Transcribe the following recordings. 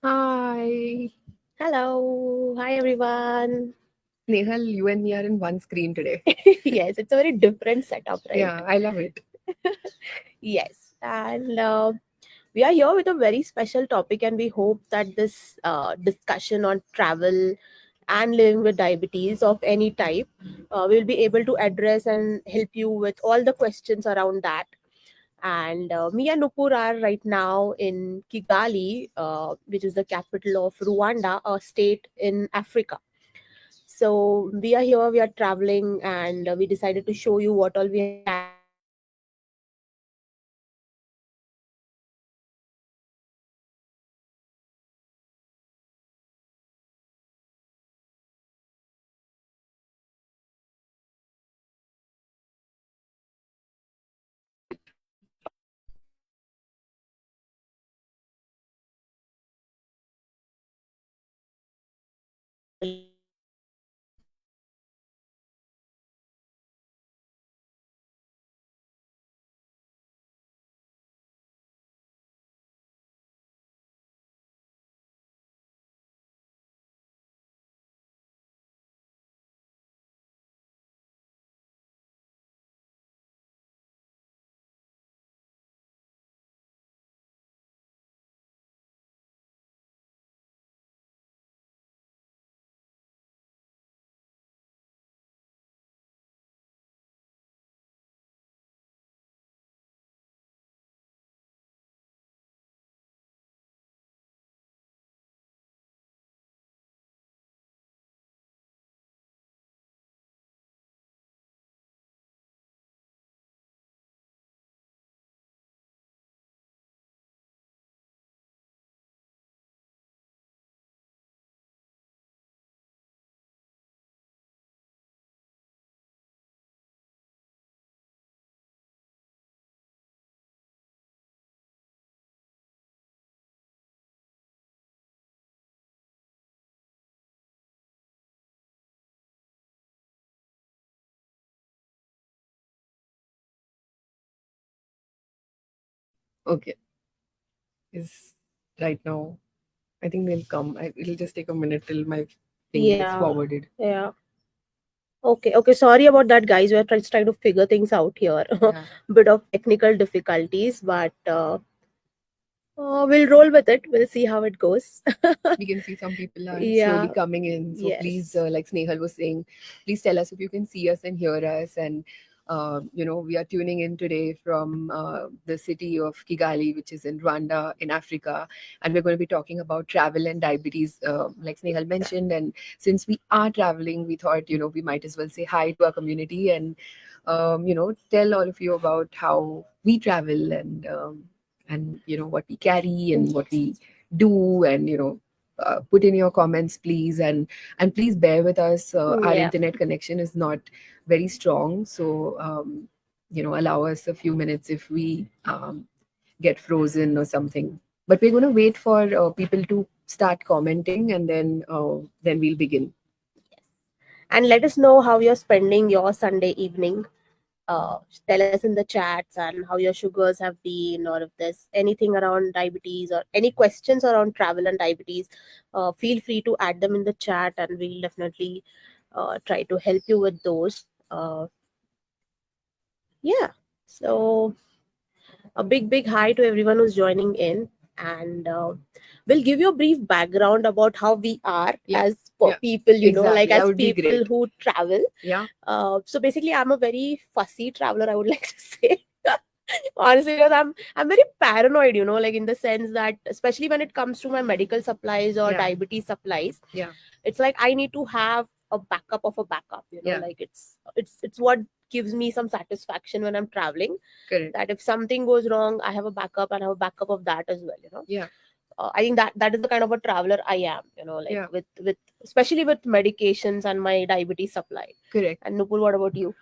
Hi. Hello. Hi, everyone. Snehal, you and me are in one screen today. Yes, it's a very different setup, right? Yeah, I love it. Yes. And we are here with a very special topic, and we hope that this discussion on travel and living with diabetes of any type will be able to address and help you with all the questions around that. And me and Nupur are right now in Kigali, which is the capital of Rwanda, a state in Africa. So we are here, we are traveling, and we decided to show you what all we have carried with us and Okay. Is right now. I think they'll come. It'll just take a minute till my thing gets yeah, forwarded. yeah. Okay. Sorry about that, guys. We're trying to figure things out here. Yeah. Bit of technical difficulties, but we'll roll with it. We'll see how it goes. We can see some people are slowly Yeah. coming in. So please, Yes. like Snehal was saying, please tell us if you can see us and hear us. And we are tuning in today from the city of Kigali, which is in Rwanda, in Africa, and we're going to be talking about travel and diabetes, like Snehal mentioned. And since we are traveling, we thought we might as well say hi to our community and tell all of you about how we travel and what we carry and what we do and put in your comments please and please bear with us, our Yeah. internet connection is not very strong, so allow us a few minutes if we get frozen or something, but we're going to wait for people to start commenting and then we'll begin. And let us know how you're spending your Sunday evening. Uh, Tell us in the chats and how your sugars have been, or if there's anything around diabetes or any questions around travel and diabetes. Feel free to add them in the chat, and we'll definitely try to help you with those. Yeah. So a big hi to everyone who's joining in, and we'll give you a brief background about how we are Yeah, as yeah, people, like exactly, that as would be people great. who travel. Yeah, So basically, I'm a very fussy traveler, I would like to say. Honestly, because I'm very paranoid, like in the sense that especially when it comes to my medical supplies or yeah, diabetes supplies, yeah, it's like I need to have a backup of a backup, yeah, like it's what gives me some satisfaction when I'm traveling, correct, that if something goes wrong, I have a backup and I have a backup of that as well. yeah, I think that is the kind of a traveler I am, like yeah, with especially with medications and my diabetes supply. correct. And Nupur, what about you?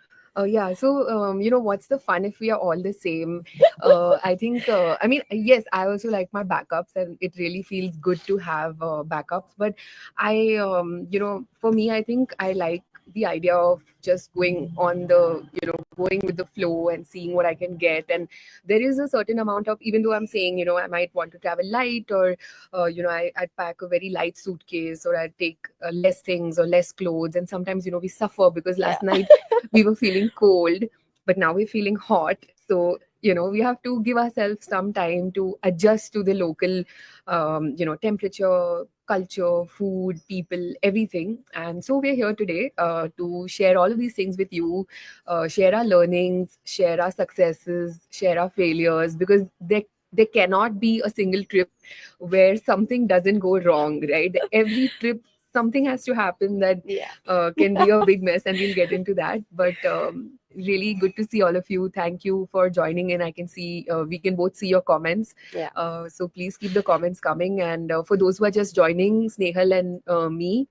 Yeah, so what's the fun if we are all the same? I think, I mean, yes, I also like my backups, and it really feels good to have backups. But for me, I think I like the idea of just going on the, going with the flow and seeing what I can get. And there is a certain amount of, even though I'm saying, I might want to travel light, or I'd pack a very light suitcase, or I'd take less things or less clothes. And sometimes, we suffer because Yeah. last night we were feeling cold, but now we're feeling hot. So, we have to give ourselves some time to adjust to the local, temperature, culture, food, people, everything. And so we're here today to share all of these things with you, share our learnings, share our successes, share our failures, because there cannot be a single trip where something doesn't go wrong, right? Every trip, something has to happen that Yeah. can be a big mess, and we'll get into that. But really good to see all of you. Thank you for joining in. I can see we can both see your comments. Yeah. So please keep the comments coming. And for those who are just joining, Snehal and me,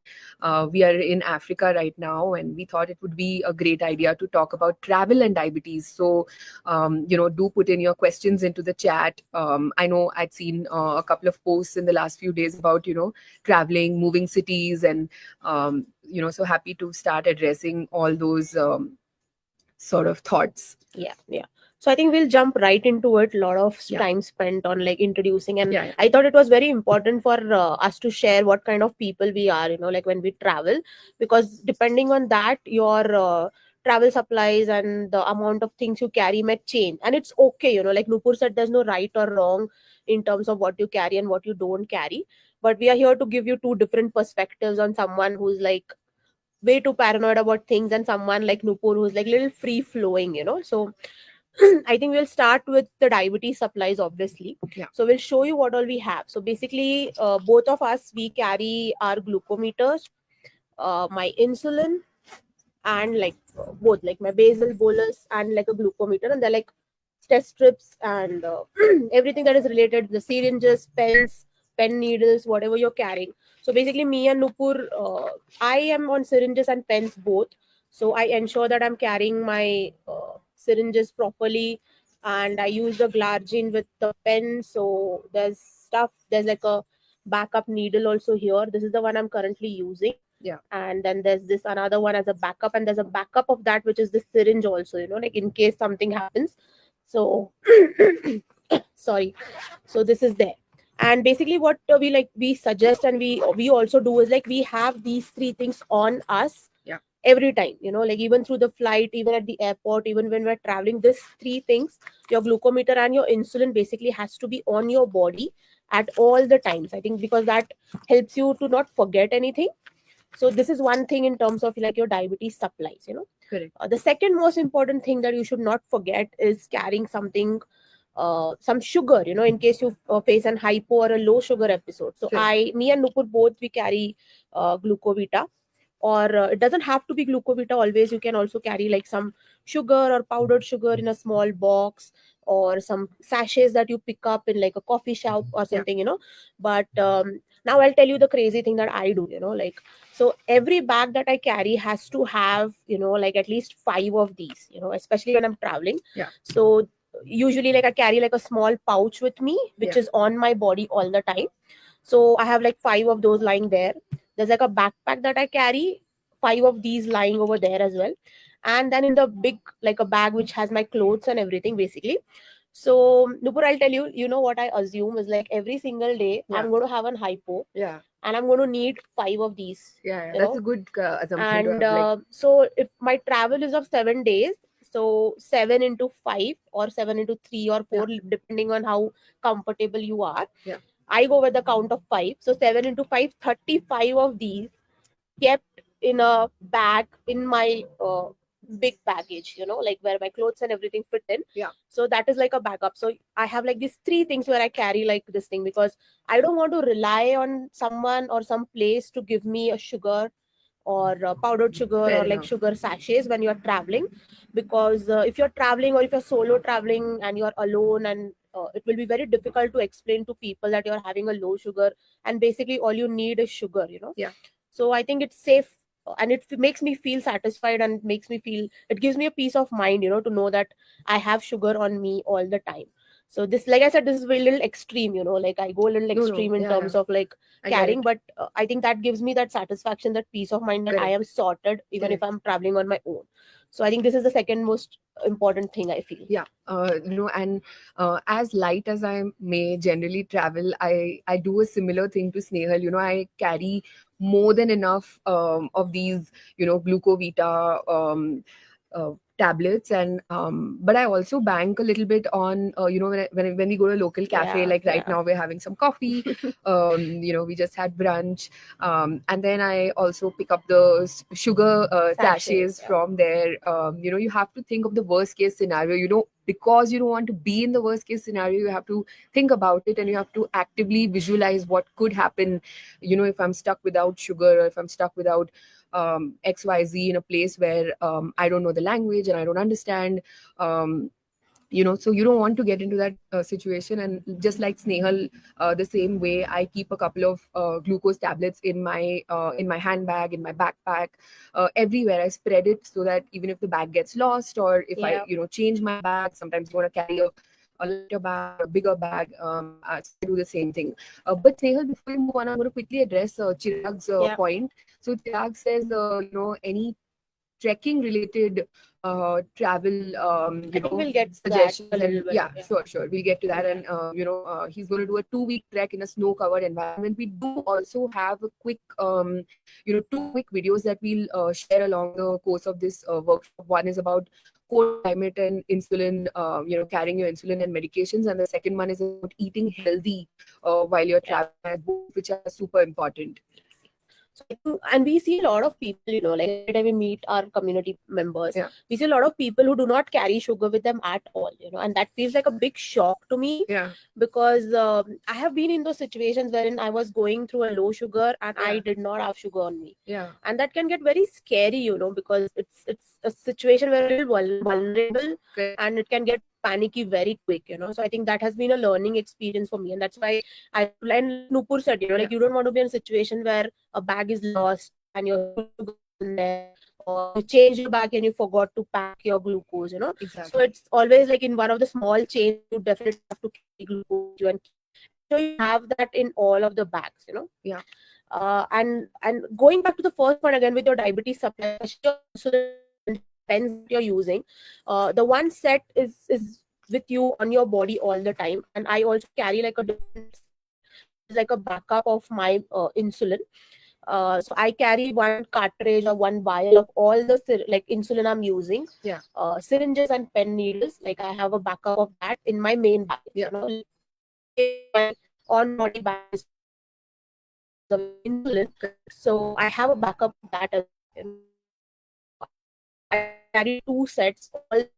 we are in Africa right now, and we thought it would be a great idea to talk about travel and diabetes. So, do put in your questions into the chat. I know I'd seen a couple of posts in the last few days about, traveling, moving cities, and, so happy to start addressing all those sort of thoughts. Yeah, yeah. So I think we'll jump right into it. A lot of Yeah. time spent on like introducing, and Yeah. I thought it was very important for us to share what kind of people we are, like when we travel, because depending on that, your travel supplies and the amount of things you carry might change. And it's okay, like Nupur said, there's no right or wrong in terms of what you carry and what you don't carry. But we are here to give you two different perspectives on someone who's like way too paranoid about things, and someone like Nupur who's like little free flowing, So I think we'll start with the diabetes supplies, obviously. Yeah. So we'll show you what all we have. So basically, both of us, we carry our glucometers, my insulin, and like both like my basal bolus and like a glucometer, and they're like test strips and everything that is related, the syringes, pens, pen needles, whatever you're carrying. So basically me and Nupur, I am on syringes and pens both. So I ensure that I'm carrying my syringes properly, and I use the glargine with the pen. So there's like a backup needle also here. This is the one I'm currently using. Yeah. And then there's this another one as a backup, and there's a backup of that, which is the syringe also, like in case something happens. So sorry. So this is there. And basically what we suggest, and we also do, is like we have these three things on us. Yeah. Every time, like even through the flight, even at the airport, even when we're traveling, this three things, your glucometer and your insulin, basically has to be on your body at all the times. I think because that helps you to not forget anything. So this is one thing in terms of like your diabetes supplies. Correct. The second most important thing that you should not forget is carrying something, some sugar, in case you face an hypo or a low sugar episode. So Sure. me and Nupur both, we carry glucovita, or it doesn't have to be glucovita always. You can also carry like some sugar or powdered sugar in a small box, or some sachets that you pick up in like a coffee shop or something. But now I'll tell you the crazy thing that I do. Like, so every bag that I carry has to have, like at least 5 of these, especially when I'm traveling. Yeah. So usually like I carry like a small pouch with me, which Yeah. is on my body all the time. So I have like 5 of those lying there. There's like a backpack that I carry, 5 of these lying over there as well. And then in the big, like a bag which has my clothes and everything, basically. So Nupur, I'll tell you, what I assume is like every single day Yeah. I'm going to have an hypo. Yeah. And I'm going to need 5 of these. Yeah. You That's know? a good assumption to And have. Like, so if my travel is of 7 days, so 7 into 5 or 7 into 3 or 4, depending on how comfortable you are. Yeah. I go with the count of 5. So 7 into 5, 35 of these kept in a bag in my big baggage, like where my clothes and everything fit in. Yeah. So that is like a backup. So I have like these 3 things where I carry like this thing, because I don't want to rely on someone or some place to give me a sugar or powdered sugar, Fair or like enough. sugar sachets when you're traveling. Because if you're traveling, or if you're solo traveling and you're alone, and it will be very difficult to explain to people that you're having a low sugar, and basically all you need is sugar. Yeah. So I think it's safe, and it makes me feel satisfied, and it gives me a peace of mind, to know that I have sugar on me all the time. So this, like I said, this is very little extreme, like I go a little No, no, extreme in yeah, yeah, terms of like I get carrying, it. but I think that gives me that satisfaction, that peace of mind, that I Correct, am sorted even if correct. I'm traveling on my own. So I think this is the second most important thing I feel. Yeah, and as light as I may generally travel, I do a similar thing to Snehal. I carry more than enough of these, glucovita tablets, and but I also bank a little bit on, when we go to a local cafe, Yeah, like right yeah. now we're having some coffee. We just had brunch, and then I also pick up the sugar Sachets, sachets yeah. from there. You have to think of the worst case scenario, because you don't want to be in the worst case scenario. You have to think about it, and you have to actively visualize what could happen, if I'm stuck without sugar, or if I'm stuck without XYZ in a place where I don't know the language and I don't understand. So you don't want to get into that situation. And just like Snehal, the same way, I keep a couple of glucose tablets in my handbag, in my backpack, everywhere. I spread it so that even if the bag gets lost, or if I Yeah, change my bag, sometimes you want to carry a lighter bag or a bigger bag. So I do the same thing. But Snehal, before we move on, I'm going to quickly address Chirag's yeah. point. So Chirag says, any trekking related travel I think we'll get to that a suggestions. little And bit. yeah, Yeah, sure, we'll get to that. yeah, And he's going to do a 2 week trek in a snow covered environment. We do also have a quick 2 quick videos that we'll share along the course of this workshop. One is about cold climate and insulin, carrying your insulin and medications, and the second one is about eating healthy while you're yeah. traveling, both of which are super important. So I think, and we see a lot of people, like every time we meet our community members, Yeah, we see a lot of people who do not carry sugar with them at all, and that feels like a big shock to me, yeah, because I have been in those situations wherein I was going through a low sugar and I yeah, did not have sugar on me. yeah. And that can get very scary, because it's a situation where you're a little vulnerable, Correct. and it can get panicky very quick, so I think that has been a learning experience for me, and that's why and like Nupur said, like Yeah, you don't want to be in a situation where a bag is lost and your sugar is in there, or you change your bag and you forgot to pack your glucose. So exactly. it's always like in one of the small chains you definitely have to carry glucose with you, and ensure you have that in all of the bags. Yeah, And going back to the first point again with your diabetes supply, especially your insulin syringe and pens that you're using, the one set is with you on your body all the time, and I also carry like a different set which is like a backup of my insulin. So I carry one cartridge or one vial of all the like insulin I'm using, yeah, syringes and pen needles. Like I have a backup of that in my main bag. yeah. In case my on body bag is full because of the insulin, so I have a backup of that as well. I carry two sets all the time,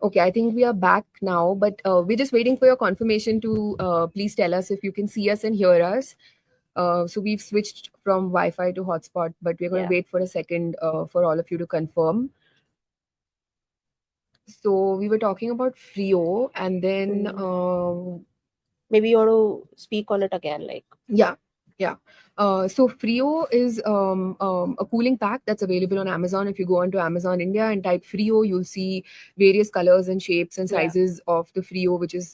Okay, I think we are back now, but we're just waiting for your confirmation to please tell us if you can see us and hear us. So we've switched from Wi-Fi to hotspot, but we're going to Yeah. wait for a second for all of you to confirm. So we were talking about Frio, and then Maybe you want to speak on it again, like. yeah, yeah. So Frio is a cooling pack that's available on Amazon. If you go onto Amazon India and type Frio, you'll see various colors and shapes and Yeah. sizes of the Frio, which is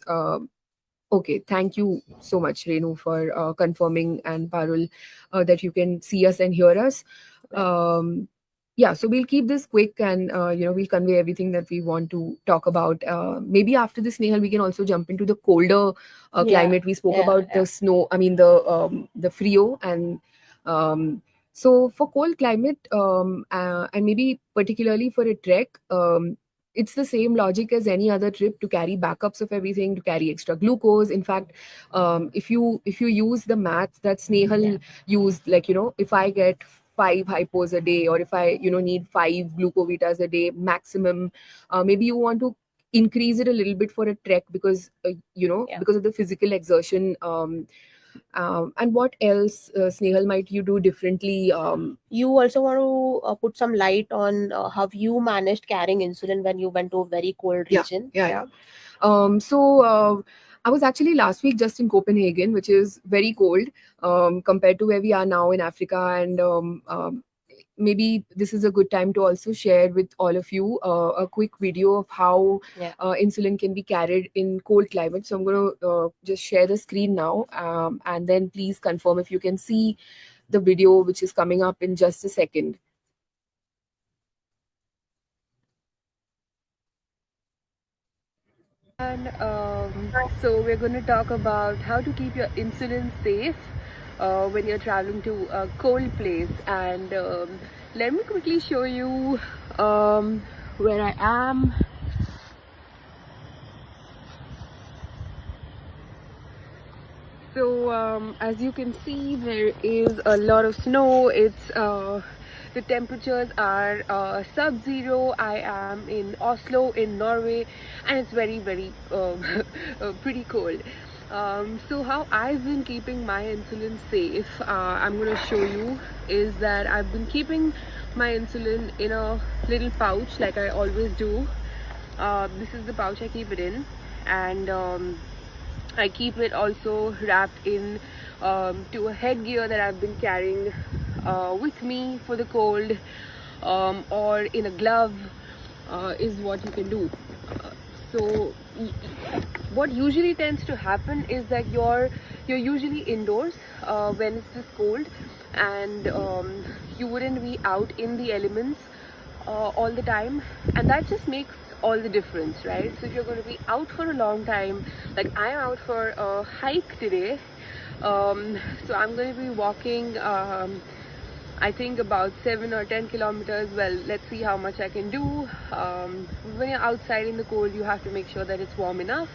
okay. Thank you so much, Renu, for confirming, and Parul, that you can see us and hear us. Right. Um, yeah, so we'll keep this quick, and we'll convey everything that we want to talk about. Maybe after this, Nehal, we can also jump into the colder Yeah. climate. We spoke Yeah. about the snow. I mean the Frio, and um, so for cold climate, and maybe particularly for a trek. It's the same logic as any other trip, to carry backups of everything, to carry extra glucose. In fact, if you use the math that Yeah. Snehal used, like, if I get 5 hypos a day, or if I need 5 glucovitas a day maximum, maybe you want to increase it a little bit for a trek, because Yeah. because of the physical exertion. And what else, Snehal, might you do differently? You also want to put some light on how you managed carrying insulin when you went to a very cold Yeah, region. yeah, Yeah. yeah. So I was actually last week just in Copenhagen, which is very cold compared to where we are now in Africa. And maybe this is a good time to also share with all of you a quick video of how Yeah. insulin can be carried in cold climate. So I'm going to just share the screen now, and then please confirm if you can see the video, which is coming up in just a second. And so we're going to talk about how to keep your insulin safe when you're traveling to a cold place. And let me quickly show you where I am. So as you can see, there is a lot of snow. The temperatures are sub-zero. I am in Oslo in Norway, and it's very very pretty cold. So how I've been keeping my insulin safe, I'm going to show you, is that I've been keeping my insulin in a little pouch, like I always do. This is the pouch I keep it in, and I keep it also wrapped in to a headgear that I've been carrying with me for the cold, or in a glove, is what you can do. So what usually tends to happen is that you're usually indoors when it's this cold, and you wouldn't be out in the elements all the time, and that just makes all the difference, right? So if you're going to be out for a long time, like I'm out for a hike today, so I'm going to be walking I think about 7 or 10 kilometers. Well, let's see how much I can do. When you're outside in the cold, you have to make sure that it's warm enough.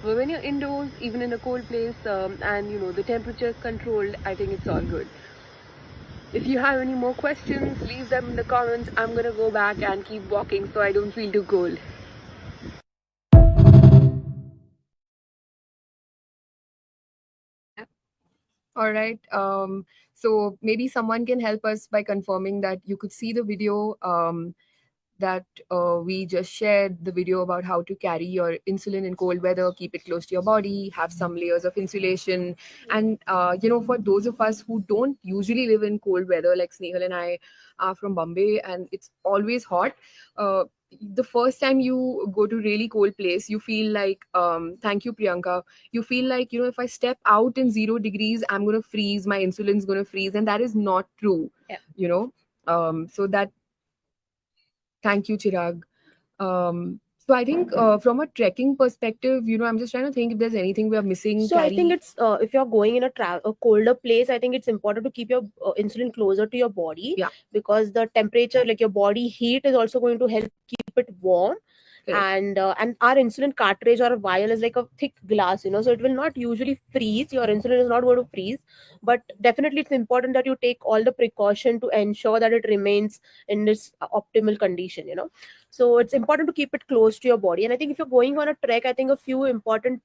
But when you're indoors, even in a cold place, and the temperature is controlled, I think it's all good. If you have any more questions, leave them in the comments. I'm gonna go back and keep walking so I don't feel too cold. All right. So maybe someone can help us by confirming that you could see the video. That we just shared the video about how to carry your insulin in cold weather, keep it close to your body, have some layers of insulation. And, for those of us who don't usually live in cold weather, like Snehal and I are from Bombay, and it's always hot. The first time you go to really cold place, you feel like, thank you, Priyanka. You feel like, if I step out in 0 degrees, I'm going to freeze, my insulin's going to freeze. And that is not true, Yeah. you know. So that Thank you, Chirag. So I think from a trekking perspective, I'm just trying to think if there's anything we are missing. So I think Carry, it's if you're going in a colder place, I think it's important to keep your insulin closer to your body, yeah, because the temperature, like your body heat, is also going to help keep it warm. correct. And our insulin cartridge or vial is like a thick glass, so it will not usually freeze. Your insulin is not going to freeze, but definitely it's important that you take all the precaution to ensure that it remains in this optimal condition. So it's important to keep it close to your body. And I think if you're going on a trek, I think a few important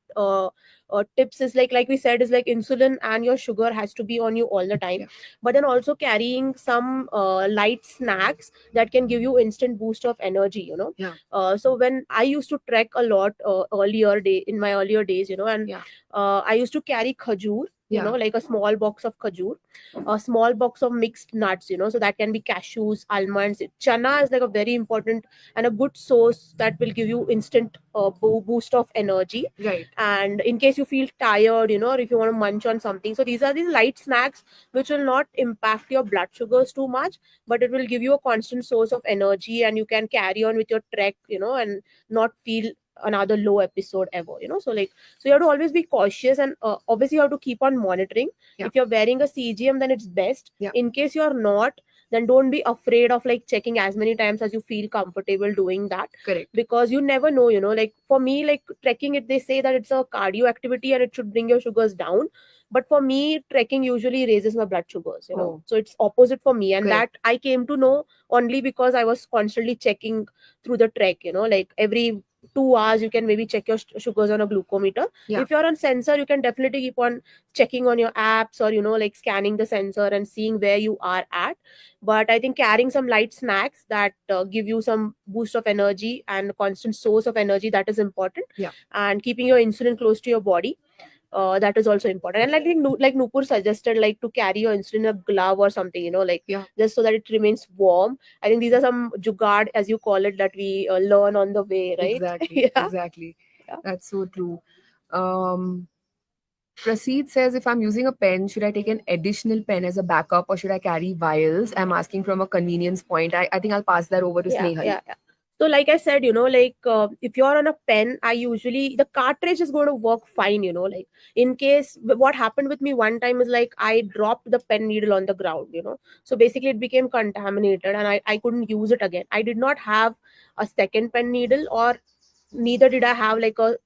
tips is like we said, is like insulin and your sugar has to be on you all the time. Yeah. But then also carrying some light snacks that can give you instant boost of energy, Yeah. so when I used to trek a lot in my earlier days, and Yeah. I used to carry khajur, Yeah. like a small box of khajur, a small box of mixed nuts, so that can be cashews, almonds. Chana is like a very important and a good source that will give you instant boost of energy. Right. And in case you feel tired, or if you want to munch on something, so these are these light snacks which will not impact your blood sugars too much, but it will give you a constant source of energy, and you can carry on with your trek, and not feel another low episode ever, so you have to always be cautious, and obviously you have to keep on monitoring. Yeah. If you're wearing a CGM, then it's best. Yeah. In case you're not, then don't be afraid of like checking as many times as you feel comfortable doing that, Correct. because you never know, like for me, like trekking, it they say that it's a cardio activity and it should bring your sugars down, but for me trekking usually raises my blood sugars, Oh. so it's opposite for me. And Correct. that I came to know only because I was constantly checking through the trek, like every 2 hours you can maybe check your sugars on a glucometer. Yeah. If you're on sensor, you can definitely keep on checking on your apps, or like scanning the sensor and seeing where you are at. But I think carrying some light snacks that give you some boost of energy and constant source of energy, that is important. Yeah. And keeping your insulin close to your body, that is also important. And like like Nupur suggested, like to carry your insulin in a glove or something, like Yeah. just so that it remains warm. I think these are some jugaad, as you call it, that we learn on the way, right? Exactly. Yeah. Exactly. Yeah. That's so true. Um, Praseed says, if I'm using a pen, should I take an additional pen as a backup or should I carry vials? I'm asking from a convenience point. I think I'll pass that over to Yeah, Snehal. yeah, yeah. So like I said, like if you're on a pen, I usually, the cartridge is going to work fine, like in case what happened with me one time is like I dropped the pen needle on the ground, so basically it became contaminated and I couldn't use it again. I did not have a second pen needle, or neither did I have like a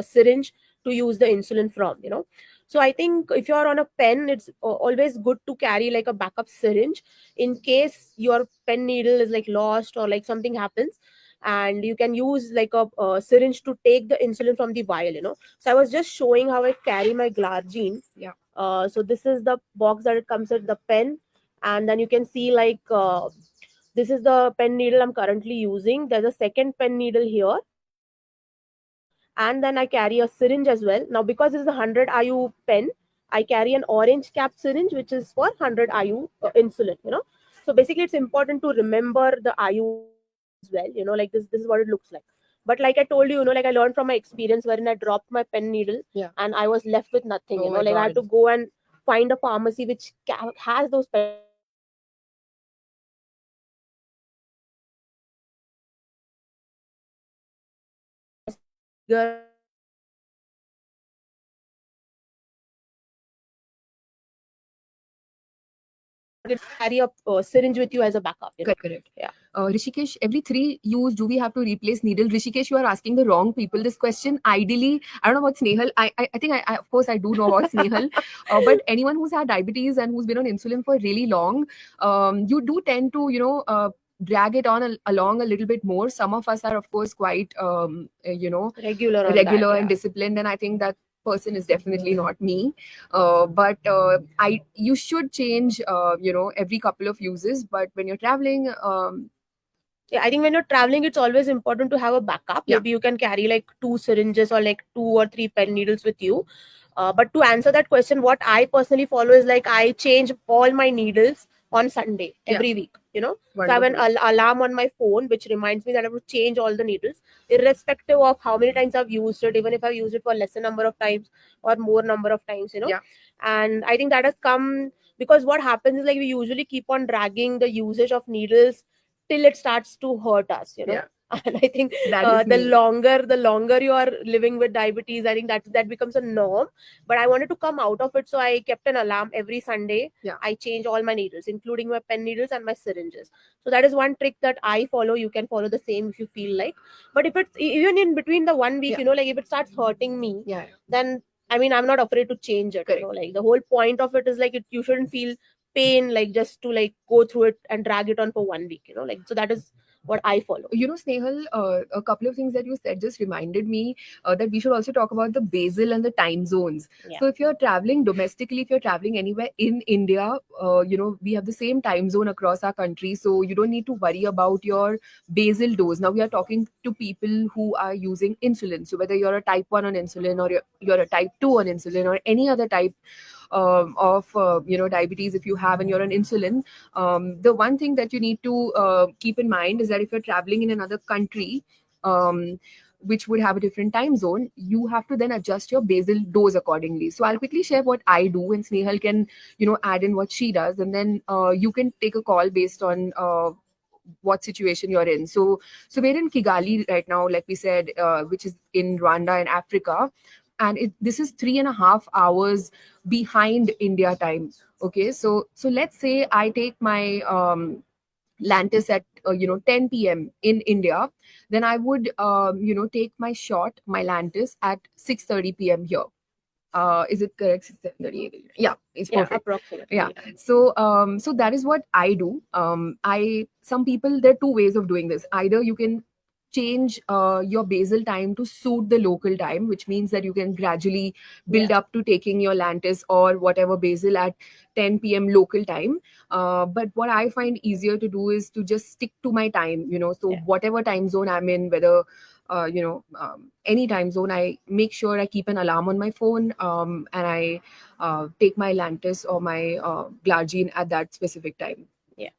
syringe to use the insulin from, so I think if you're on a pen, it's always good to carry like a backup syringe in case your pen needle is like lost or like something happens, and you can use like a syringe to take the insulin from the vial, so I was just showing how I carry my glargine. Yeah. So this is the box that it comes with, the pen. And then you can see like this is the pen needle I'm currently using. There's a second pen needle here, and then I carry a syringe as well. Now, because this is a 100 IU pen, I carry an orange cap syringe, which is for 100 IU insulin. So basically, it's important to remember the IU as well. Like this is what it looks like. But like I told you, like I learned from my experience wherein I dropped my pen needle Yeah. and I was left with nothing. Oh my Like I had God. to go and find a pharmacy which has those pen needles. And I had to go and find a pharmacy which has a bigger carry a syringe with you as a backup. Correct. Correct. Yeah. Rishikesh, every 3 use, do we have to replace needle? Rishikesh, you are asking the wrong people this question. Ideally, I don't know about Snehal. I think of course, I do know about Snehal. But anyone who's had diabetes and who's been on insulin for really long, you do tend to, drag it on along a little bit more. Some of us are, of course, quite, Regular on that. regular and Yeah. disciplined. And I think that person is definitely not me. But I you should change, every couple of uses. But when you're traveling, Yeah, I think when you're traveling, it's always important to have a backup. yeah, Maybe you can carry like 2 syringes or like 2 or 3 pen needles with you. But to answer that question, what I personally follow is like I change all my needles on Sunday yeah, every week. So I have an wonderful. alarm on my phone which reminds me that I have to change all the needles, irrespective of how many times I've used it, even if I've used it for lesser number of times or more number of times. Yeah, And I think that has come because what happens is like we usually keep on dragging the usage of needles till it starts to hurt us. yeah, And I think that is the me. longer you are living with diabetes, I think that becomes a norm. But I wanted to come out of it, so I kept an alarm every Sunday. Yeah, I change all my needles, including my pen needles and my syringes. So that is one trick that I follow. You can follow the same if you feel like. But if it's even in between the one week, yeah, like if it starts hurting me, yeah, yeah. then I mean I'm not afraid to change it. Correct. Like the whole point of it is like you shouldn't feel pain like just to like go through it and drag it on for one week. Like so that is what I follow. Snehal, a couple of things that you said just reminded me that we should also talk about the basal and the time zones. Yeah. So, if you're traveling domestically, if you're traveling anywhere in India, we have the same time zone across our country. So, you don't need to worry about your basal dose. Now, we are talking to people who are using insulin. So, whether you're a type 1 on insulin or you're a type 2 on insulin or any other type of diabetes if you have and you're on insulin, the one thing that you need to keep in mind is that if you're traveling in another country, which would have a different time zone, you have to then adjust your basal dose accordingly. So I'll quickly share what I do, and Snehal can add in what she does, and then you can take a call based on what situation you're in. So we're in Kigali right now, like we said, which is in Rwanda in Africa, and this is 3.5 hours behind India time. Okay, so let's say I take my Lantis at 10 p.m. in India, then I would take my shot, my Lantis at 6:30 p.m. here. Is it correct? 6:30. Yeah, it's Yeah, perfect. approximately. Yeah. Yeah. So that is what I do. I Some people, there are two ways of doing this. Either you can change your basal time to suit the local time, which means that you can gradually build Yeah. up to taking your Lantus or whatever basal at 10 p.m. local time. But what I find easier to do is to just stick to my time. So Yeah. whatever time zone I'm in, whether any time zone, I make sure I keep an alarm on my phone, and I take my Lantus or my Glargine at that specific time. Yeah.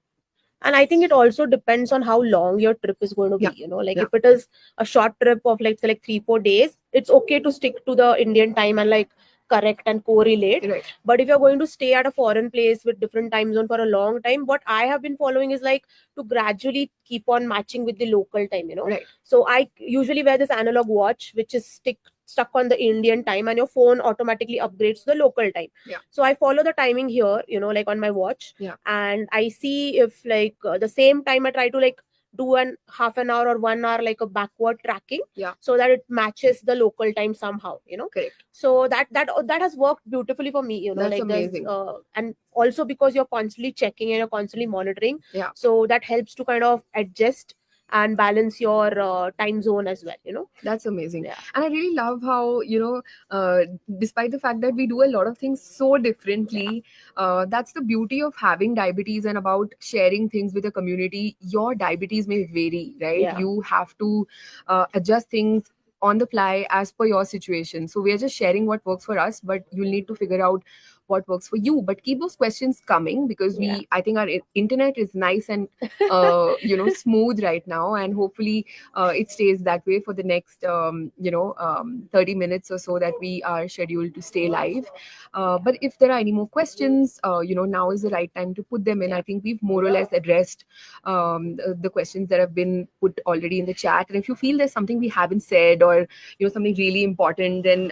And I think it also depends on how long your trip is going to be. Yeah, Like yeah, if it is a short trip of like say like 3-4 days, it's okay to stick to the Indian time and like correct and correlate. right, But if you're going to stay at a foreign place with different time zone for a long time, what I have been following is like to gradually keep on matching with the local time. right, So I usually wear this analog watch which is stuck on the Indian time, and your phone automatically upgrades to the local time. yeah, So I follow the timing here, like on my watch, yeah, and I see if like the same time I try to like do an half an hour or 1 hour like a backward tracking, yeah, so that it matches the local time somehow. correct. So that has worked beautifully for me. That's Like there's amazing. and also because you're constantly checking and you're constantly monitoring, Yeah. so that helps to kind of adjust and balance your time zone as well. That's amazing. Yeah. And I really love how, despite the fact that we do a lot of things so Yeah. differently, that's the beauty of having diabetes and about sharing things with the community. Your diabetes may vary, right? Yeah. You have to adjust things on the fly as per your situation. So we are just sharing what works for us, but you'll need to figure out what works for you. But keep those questions coming, because Yeah. I think our internet is nice and, smooth right now. And hopefully it stays that way for the next 30 minutes or so that we are scheduled to stay live. But if there are any more questions, now is the right time to put them in. Yeah. I think we've more or less addressed the questions that have been put already in the chat. And if you feel there's something we haven't said, or something really important, then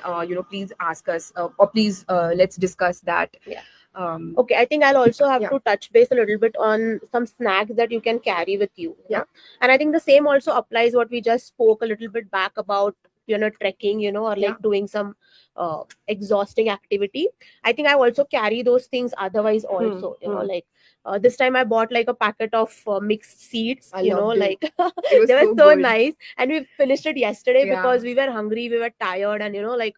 please ask us, or please let's discuss that. Yeah. um, Okay, I think I'll also have yeah, to touch base a little bit on some snacks that you can carry with you. yeah, And I think the same also applies what we just spoke a little bit back about, trekking, or yeah. like doing some exhausting activity. I think I also carry those things otherwise also, like this time I bought like a packet of mixed seeds, I loved it. like It was they were so so good. nice. And we finished it yesterday Yeah, because we were hungry, we were tired, and like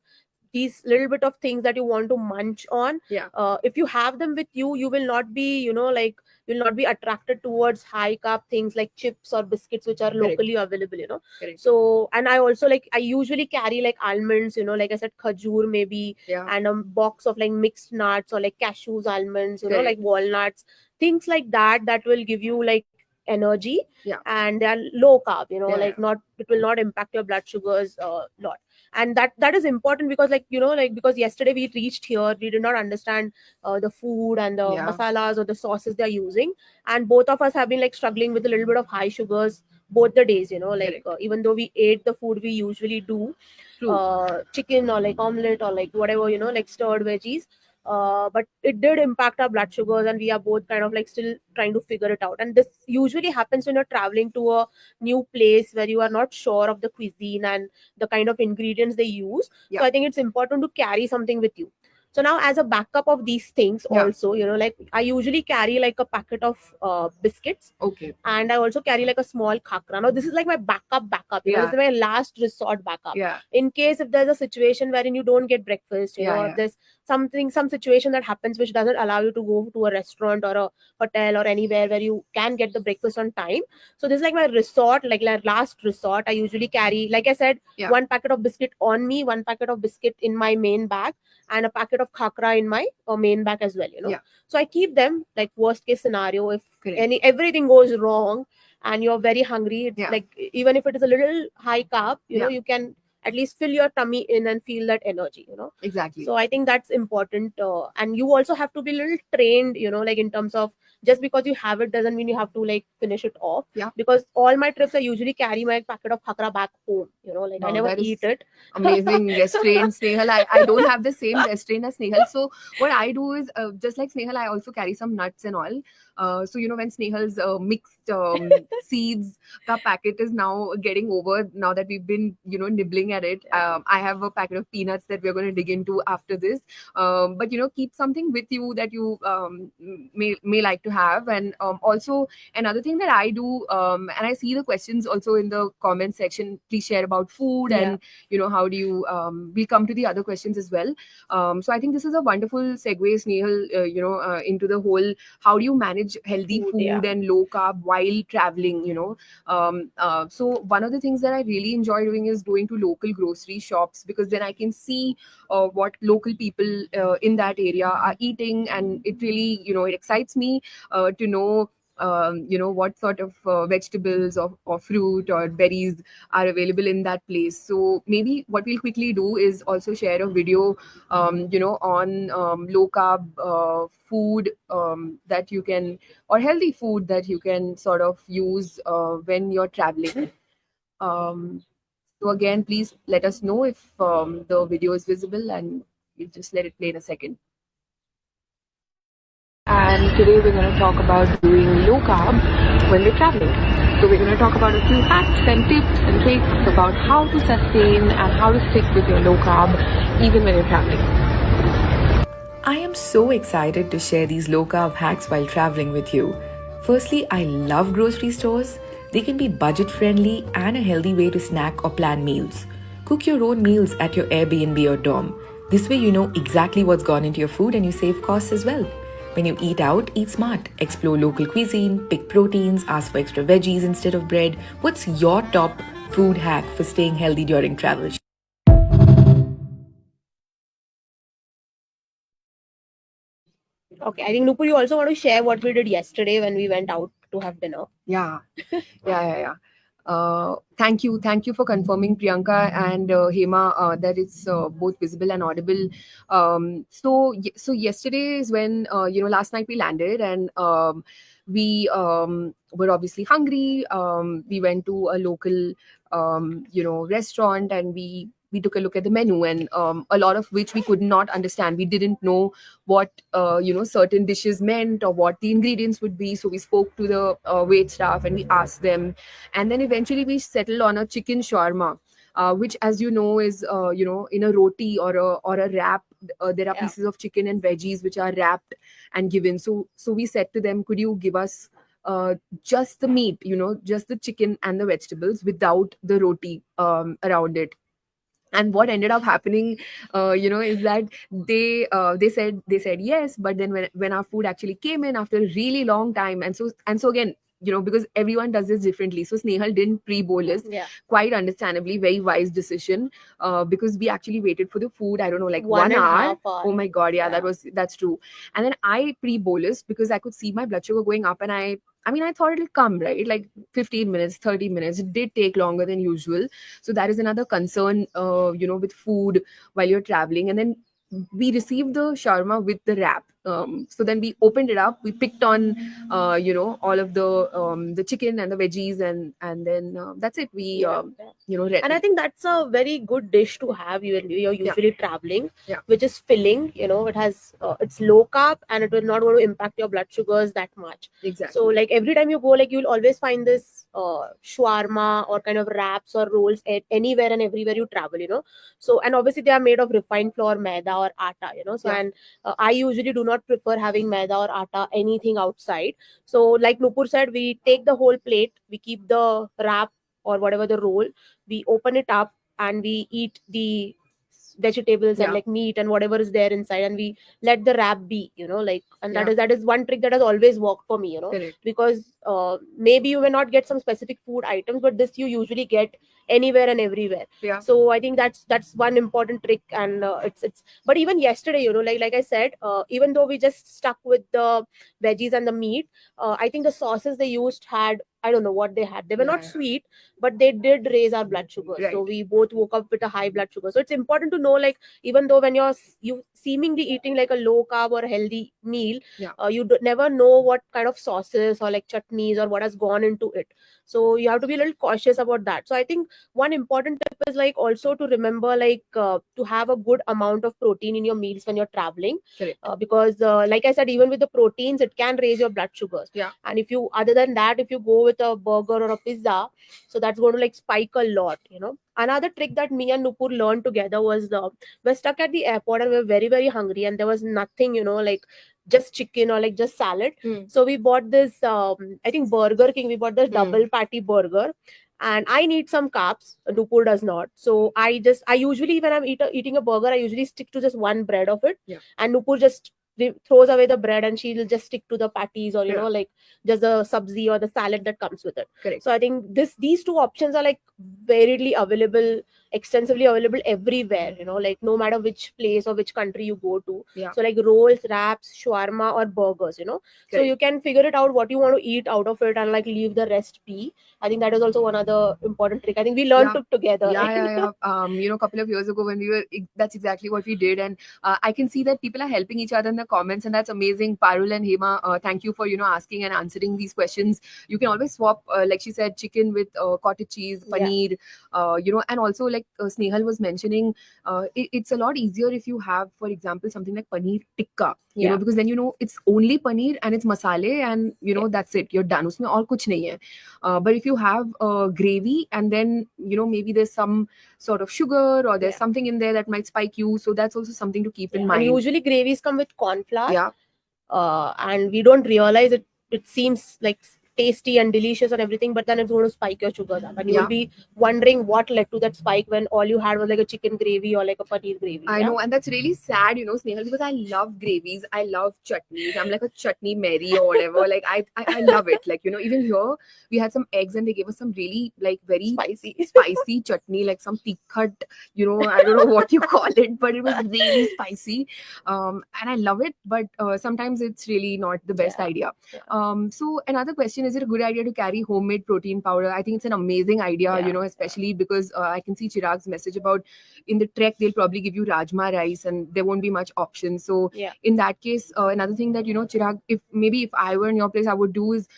these little bit of things that you want to munch on, yeah, if you have them with you, you will not be like you'll not be attracted towards high carb things like chips or biscuits which are correct, locally available. correct. So, and I also like I usually carry like almonds, like I said, khajur maybe, Yeah, and a box of like mixed nuts or like cashews, almonds, like correct. walnuts, things like that will give you like energy. Yeah, And they are low carb, yeah, like not, it will not impact your blood sugars a lot. And that is important because like like because yesterday we reached here, we did not understand the food and the yeah, masalas or the sauces they're using, and both of us have been like struggling with a little bit of high sugars both the days, like correct. even though we ate the food we usually do, True. chicken or like omelette or like whatever, like stirred veggies, but it did impact our blood sugars, and we are both kind of like still trying to figure it out. And this usually happens when you're traveling to a new place where you are not sure of the cuisine and the kind of ingredients they use. Yeah. So I think it's important to carry something with you. So now, as a backup of these things, Yeah. also, like I usually carry like a packet of biscuits, Okay. and I also carry like a small khakra. Now, this is like my backup. This Yeah. is my last resort backup. Yeah. In case if there's a situation wherein you don't get breakfast, Yeah. or Yeah. there's some situation that happens which doesn't allow you to go to a restaurant or a hotel or anywhere where you can get the breakfast on time. So this is like my resort, like last resort. I usually carry, like I said, Yeah. one packet of biscuit on me, one packet of biscuit in my main bag, and a packet of khakra in my main bag as well. Yeah. So I keep them, like worst case scenario, if Correct. everything goes wrong and you're very hungry, it's Yeah. like even if it is a little high carb, Yeah. you can at least fill your tummy in and feel that energy. Exactly. So I think that's important, and you also have to be a little trained, like in terms of, just because you have it doesn't mean you have to like finish it off. Yeah. Because all my trips I usually carry my packet of khakra back home, like I Wow, never that is eat it. amazing restraint, Snehal. I don't have the same restraint as Snehal. So what I do is, just like Snehal, I also carry some nuts and all. So when Snehal's mixed seeds ka packet is now getting over, now that we've been nibbling at it, I have a packet of peanuts that we're going to dig into after this. But keep something with you that you may like to have. And also another thing that I do, and I see the questions also in the comment section. Please share about food, and how do you we'll come to the other questions as well. So I think this is a wonderful segue, Snehal, into the whole, how do you manage healthy Food, food and low carb while traveling. So one of the things that I really enjoy doing is going to local grocery shops, because then I can see what local people in that area are eating, and it really it excites me to know what sort of vegetables or fruit or berries are available in that place. So maybe what we'll quickly do is also share a video on low carb food that you can, or healthy food that you can sort of use when you're traveling. So again, please let us know if the video is visible, and we'll just let it play in a second. And today we're going to talk about doing low carb when we're traveling. So we're going to talk about a few hacks and tips and tricks about how to sustain and how to stick with your low carb even when you're traveling. I am so excited to share these low carb hacks while traveling with you. Firstly, I love grocery stores. They can be budget friendly and a healthy way to snack or plan meals. Cook your own meals at your Airbnb or dorm. This way, you know exactly what's gone into your food and you save costs as well. When you eat out, eat smart. Explore local cuisine, pick proteins, ask for extra veggies instead of bread. What's your top food hack for staying healthy during travel? Okay, I think Nupur, you also want to share what we did yesterday when we went out to have dinner. Yeah, yeah. Thank you for confirming, Priyanka and Hema, that it's both visible and audible. So yesterday is when last night we landed, and we were obviously hungry. We went to a local restaurant, and we took a look at the menu, and a lot of which we could not understand. We didn't know what certain dishes meant or what the ingredients would be. So we spoke to the wait staff and we asked them, and then eventually we settled on a chicken shawarma, which, as you know, is in a roti or a wrap. There are Yeah. pieces of chicken and veggies which are wrapped and given. So we said to them, could you give us just the meat, just the chicken and the vegetables without the roti around it? And what ended up happening is that they said yes, but then when our food actually came in after a really long time, and so again, because everyone does this differently, so Snehal didn't pre-bolus. Yeah. Quite understandably, very wise decision, because we actually waited for the food, I don't know, like One one and a hour. half hour. Oh my god, yeah, Yeah. that's true. And then I pre-bolus because I could see my blood sugar going up, and I thought it'll come, right? Like 15 minutes, 30 minutes. It did take longer than usual. So that is another concern, with food while you're traveling. And then we received the shawarma with the wrap. So then we opened it up. We picked on, all of the chicken and the veggies, and then that's it. We, Yeah. And I read. think that's a very good dish to have you when you're Yeah, usually traveling, yeah, which is filling. It has it's low carb and it will not going to impact your blood sugars that much. So exactly. like every time you go, like you'll always find this shawarma or kind of wraps or rolls anywhere and everywhere you travel. So and obviously they are made of refined flour, maida or atta. So Yeah, and I usually do not prefer having maida or atta anything outside. So like Nupur said, we take the whole plate, we keep the wrap or whatever the roll, we open it up and we eat the vegetables and yeah, like meat and whatever is there inside, and we let the wrap be, like, and that yeah, is that is one trick that has always worked for me, correct. because maybe you may not get some specific food items, but this you usually get anywhere and everywhere. Yeah, So I think that's one important trick. And it's but even yesterday, like I said, even though we just stuck with the veggies and the meat, I think the sauces they used had, I don't know what they had. They were not yeah, sweet, but they did raise our blood sugar. So right. we both woke up with a high blood sugar. So it's important to know, like, even though when you seemingly eating like a low carb or healthy meal, Yeah, never know what kind of sauces or like chutneys or what has gone into it. So you have to be a little cautious about that. So I think one important tip is like also to remember, like, to have a good amount of protein in your meals when you're traveling, correct. because like I said, even with the proteins, it can raise your blood sugars. Yeah, And if you, other than that, if you go with a burger or a pizza, so that's going to like spike a lot. Another trick that me and Nupur learned together was, we're stuck at the airport and we're very very hungry and there was nothing, like just chicken or like just salad. hmm, So we bought this, I think Burger King, we bought this hmm, double patty burger. And I need some carbs, Nupur does not. So I usually, when I'm eating a burger, I usually stick to just one bread of it. yeah, And Nupur just throws away the bread and she'll just stick to the patties, or yeah, like just the sabzi or the salad that comes with it. correct. So I think these two options are like variedly available, extensively available everywhere, like no matter which place or which country you go to. Yeah, So like rolls, wraps, shawarma or burgers. So correct. you can figure it out what you want to eat out of it and like leave the rest be. I think that is also one other important trick. I think we learned Yeah, to together, yeah, right? yeah, yeah. A couple of years ago when we were, that's exactly what we did, and I can see that people are helping each other in the comments, and that's amazing. Parul and Hema, thank you for asking and answering these questions. You can always swap, like she said, chicken with cottage cheese, Yeah, paneer, and also like Snehal was mentioning, it's a lot easier if you have, for example, something like paneer tikka. yeah, Because then it's only paneer and it's masale, and yeah, that's it. You're done. Usme aur kuch nahi hai. But if you have gravy and then maybe there's some sort of sugar or there's yeah, something in there that might spike you, so that's also something to keep in yeah. And mind. usually gravies come with corn flour, Yeah, and we don't realize it. It seems like tasty and delicious and everything, but then it's going to spike your sugars up, and you will yeah. be wondering what led to that spike when all you had was like a chicken gravy or like a paneer gravy. I Yeah, know, and that's really sad, Snehal, because I love gravies. I love chutneys. I'm like a chutney Mary or whatever. Like I love it. Like, even here we had some eggs and they gave us some really like very spicy. spicy chutney, like some tikhat, I don't know what you call it, but it was really spicy. And I love it, but sometimes it's really not the best Yeah, idea. yeah, So another question, is it a good idea to carry homemade protein powder? I think it's an amazing idea, yeah, especially because I can see Chirag's message about in the trek they'll probably give you rajma rice and there won't be much option. So yeah, in that case, another thing that Chirag, if I were in your place, I would do is,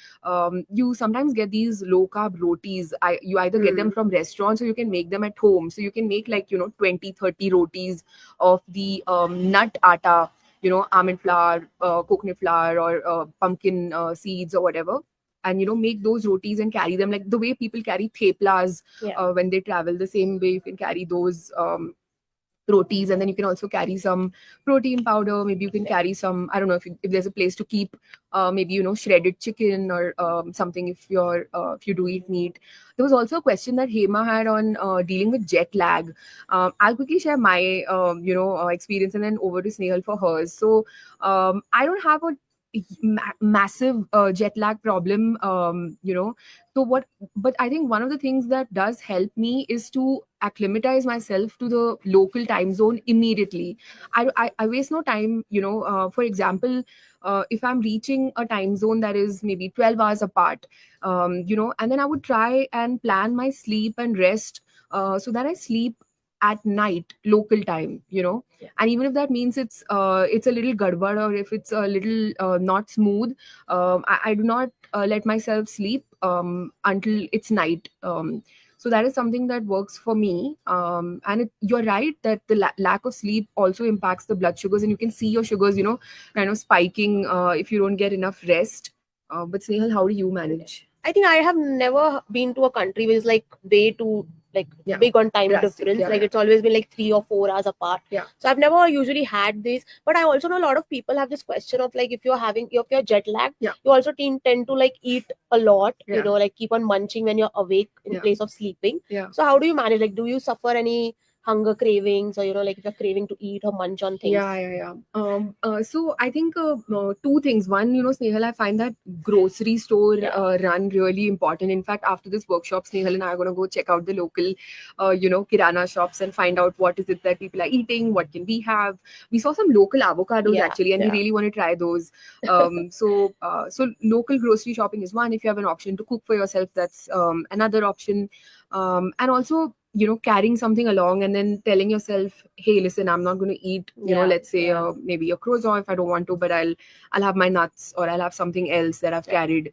you sometimes get these low carb rotis. You either get them Hmm. from restaurants or you can make them at home. So you can make like 20-30 rotis of the nut atta, almond flour, coconut flour, or pumpkin seeds or whatever, and make those rotis and carry them like the way people carry theplas yeah, when they travel. The same way you can carry those rotis, and then you can also carry some protein powder. Maybe you can yeah. carry some, I don't know, if there's a place to keep maybe shredded chicken or something, if you do eat meat. There was also a question that Hema had on dealing with jet lag. I'll quickly share my experience and then over to Snehal for hers. So I don't have a massive jet lag problem, so what but I think one of the things that does help me is to acclimatize myself to the local time zone immediately. I waste no time, for example, if I'm reaching a time zone that is maybe 12 hours apart, and then I would try and plan my sleep and rest, so that I sleep at night local time, Yeah. and even if that means it's a little gadbad, or if it's a little not smooth, I do not let myself sleep until it's night. So that is something that works for me. And you're right that the lack of sleep also impacts the blood sugars, and you can see your sugars, kind of spiking if you don't get enough rest. But Snehal, how do you manage? I think I have never been to a country which is like way too like Yeah. big on time Drastic. difference. Yeah, Like yeah. it's always been like 3 or 4 hours apart. Yeah. So I've never usually had this. But I also know a lot of people have this question of like if you're jet lagged, Yeah. you also tend to like eat a lot, Yeah. like keep on munching when you're awake in Yeah. place of sleeping. Yeah. So how do you manage? Like do you suffer any hunger cravings, or like if you're craving to eat or munch on things? Yeah, yeah, yeah. So I think two things. One, Snehal, I find that grocery store Yeah. run really important. In fact, after this workshop, Snehal and I are going to go check out the local, kirana shops and find out what is it that people are eating, what can we have. We saw some local avocados Yeah, actually, and we yeah. really want to try those. So local grocery shopping is one. If you have an option to cook for yourself, that's another option. And also, carrying something along and then telling yourself, hey, listen, I'm not going to eat, Yeah, let's say yeah. maybe a croissant if I don't want to, but I'll have my nuts, or I'll have something else that I've Yeah. carried.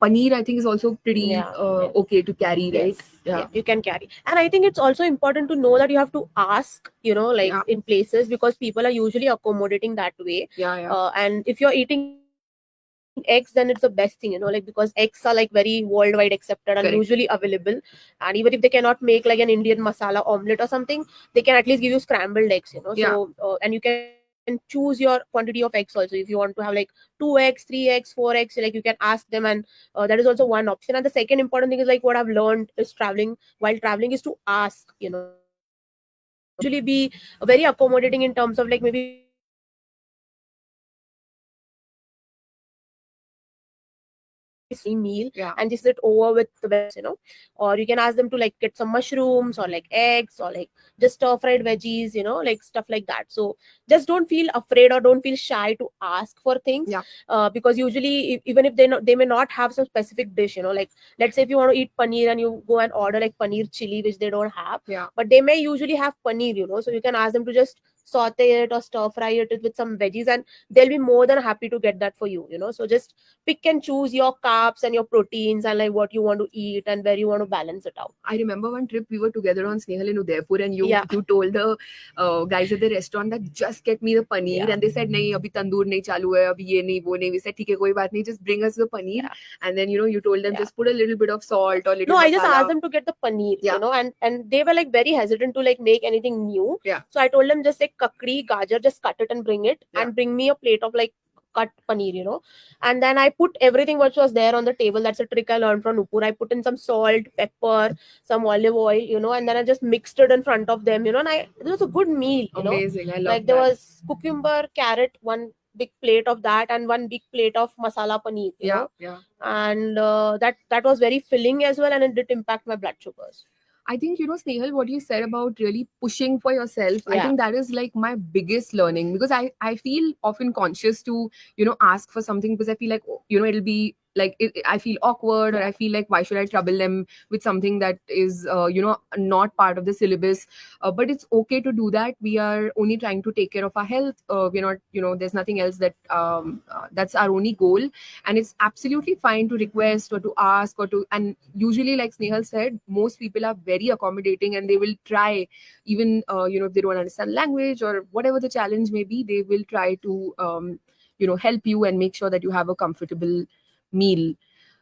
Paneer, I think, is also pretty Yeah, yeah. okay to carry, right? Yes, yeah, you can carry. And I think it's also important to know that you have to ask, like Yeah. in places, because people are usually accommodating that way. Yeah, yeah. And if you're eating eggs, then it's the best thing, like because eggs are like very worldwide accepted and usually Correct. available. And even if they cannot make like an Indian masala omelette or something, they can at least give you scrambled eggs, so Yeah. and you can choose your quantity of eggs also. If you want to have like 2 eggs, 3 eggs, 4 eggs, like you can ask them. And that is also one option. And the second important thing is like what I've learned is while traveling is to ask, like usually be very accommodating in terms of like maybe saying that okay, can I have like this meal and Yeah. just sit over with the veggies. Or you can ask them to like get some mushrooms or like eggs or like just stir fried veggies, like stuff like that. So just don't feel afraid or don't feel shy to ask for things. Yeah. Because usually even if they may not have some specific dish, like let's say if you want to eat paneer and you go and order like paneer chili, which they don't have, Yeah. but they may usually have paneer, so you can ask them to just saute it or stir fry it with some veggies, and they'll be more than happy to get that for you. So just pick and choose your carbs and your proteins and like what you want to eat and where you want to balance it out. I remember one trip we were together on Snehal in Udaipur, and you Yeah. you told the guys at the restaurant that just get me the paneer, Yeah. and they said nahi, abhi tandoor nahi chalu hai, abhi ye nahi, wo nahi. We said theek hai, koi baat nahi, just bring us the paneer. Yeah. And then you told them Yeah. just put a little bit of salt or little No, I just masala. asked them to get the paneer, Yeah. and they were like very hesitant to like make anything new. Yeah. So I told them just like kakri, gajar, just cut it and bring it, Yeah. and bring me a plate of like cut paneer. And then I put everything which was there on the table. That's a trick I learned from Nupur. I put in some salt, pepper, some olive oil, and then I just mixed it in front of them, and it was a good meal. Amazing. I love Like there that. was cucumber, carrot, one big plate of that, and one big plate of masala paneer, Yeah. Yeah. and that was very filling as well, and it did impact my blood sugars. I think, Snehal, what you said about really pushing for yourself, I Yeah. think that is like my biggest learning, because I feel often conscious to, ask for something, because I feel like, it'll be like, I feel awkward, or Yeah. I feel like, why should I trouble them with something that is, not part of the syllabus? But it's okay to do that. We are only trying to take care of our health. We're not, there's nothing else that's our only goal. And it's absolutely fine to request or to ask and usually, like Snehal said, most people are very accommodating, and they will try, even if they don't understand language or whatever the challenge may be, they will try to help you and make sure that you have a comfortable meal.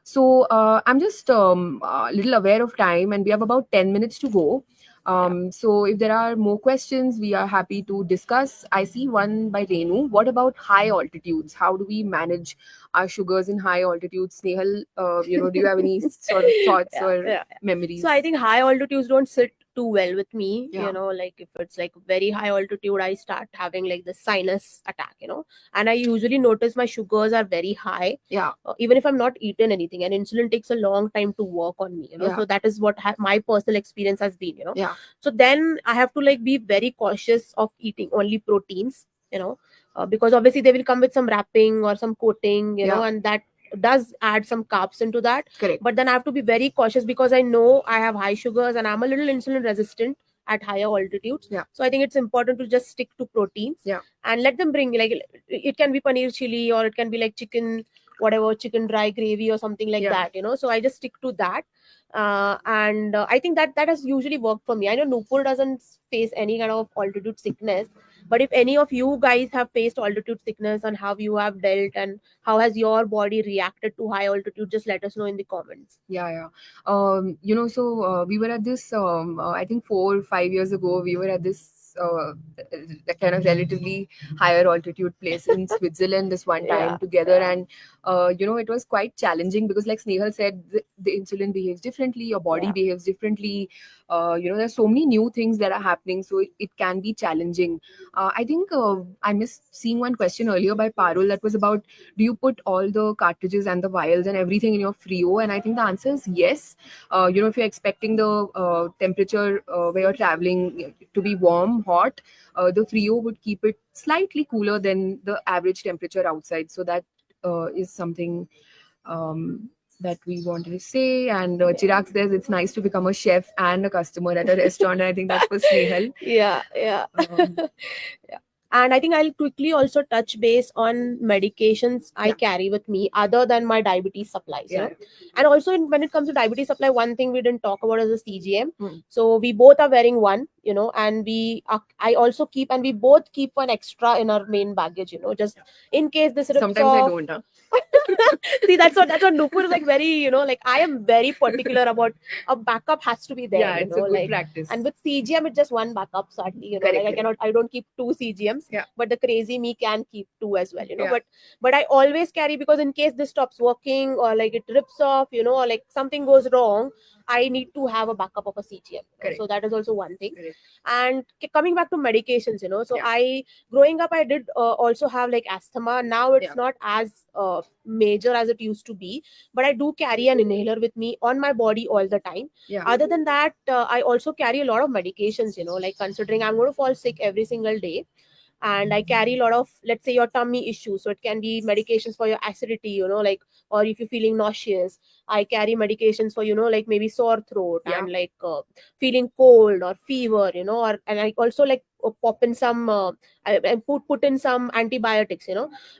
So I'm just a little aware of time, and we have about 10 minutes to go. So if there are more questions, we are happy to discuss. I see one by Renu. What about high altitudes? How do we manage our sugars in high altitudes? Snehal, do you have any sort of thoughts Yeah, or yeah. memories? So I think high altitudes don't sit too well with me. Yeah. Like if it's like very high altitude, I start having like the sinus attack. And I usually notice my sugars are very high. Yeah. Even if I'm not eaten anything, and insulin takes a long time to work on me. Yeah. So that is what my personal experience has been. Yeah. So then I have to like be very cautious of eating only proteins. Because obviously they will come with some wrapping or some coating. Yeah. And that does add some carbs into that. Correct. But then I have to be very cautious because I know I have high sugars and I'm a little insulin resistant at higher altitudes. Yeah. So I think it's important to just stick to proteins. Yeah. And let them bring, like, it can be paneer chili, or it can be like chicken, whatever, chicken dry gravy or something like Yeah. that, so I just stick to that. And I think that has usually worked for me. I know Nupur doesn't face any kind of altitude sickness, but if any of you guys have faced altitude sickness and how you have dealt and how has your body reacted to high altitude, just let us know in the comments. Yeah, yeah. So we were at this, I think 4 or 5 years ago, we were at this kind of relatively higher altitude place in Switzerland this one Yeah, time together. yeah, And, it was quite challenging because, like Snehal said, the insulin behaves differently, your body yeah. behaves differently. There's so many new things that are happening, so it can be challenging. I think I missed seeing one question earlier by Parul that was about, do you put all the cartridges and the vials and everything in your Frio? And I think the answer is yes. If you're expecting the temperature where you're traveling to be warm, hot, the Frio would keep it slightly cooler than the average temperature outside. So that is something that we wanted to say. And Chirag says it's nice to become a chef and a customer at a restaurant. I think that's for Snehal. Yeah, yeah. Um, Yeah. And I think I'll quickly also touch base on medications I Yeah. carry with me other than my diabetes supplies, Yeah. And also, when it comes to diabetes supply, one thing we didn't talk about is the CGM. Hmm. So we both are wearing one, and I also keep, and we both keep one extra in our main baggage, just in case this rips Sometimes I off. don't. Huh? See, that's what Nupur is like, very, like, I am very particular about a backup has to be there, Yeah, it's a good like. practice. And with CGM, it's just one backup, sadly, Correct, like correct. I don't keep two CGMs. Yeah. But the crazy me can keep two as well, Yeah. but I always carry, because in case this stops working, or like it rips off, or like something goes wrong, I need to have a backup of a CGM. Correct. So that is also one thing. Correct. And coming back to medications, so Yeah. I growing up, I did also have like asthma. Now it's Yeah. not as major as it used to be, but I do carry an inhaler with me on my body all the time. Yeah. Other than that, I also carry a lot of medications, like, considering I'm going to fall sick every single day, and I carry a lot of, let's say, your tummy issues, so it can be medications for your acidity, like, or if you're feeling nauseous, I carry medications for, like, maybe sore throat. Yeah. And like, feeling cold or fever, and I also like pop in some and put in some antibiotics,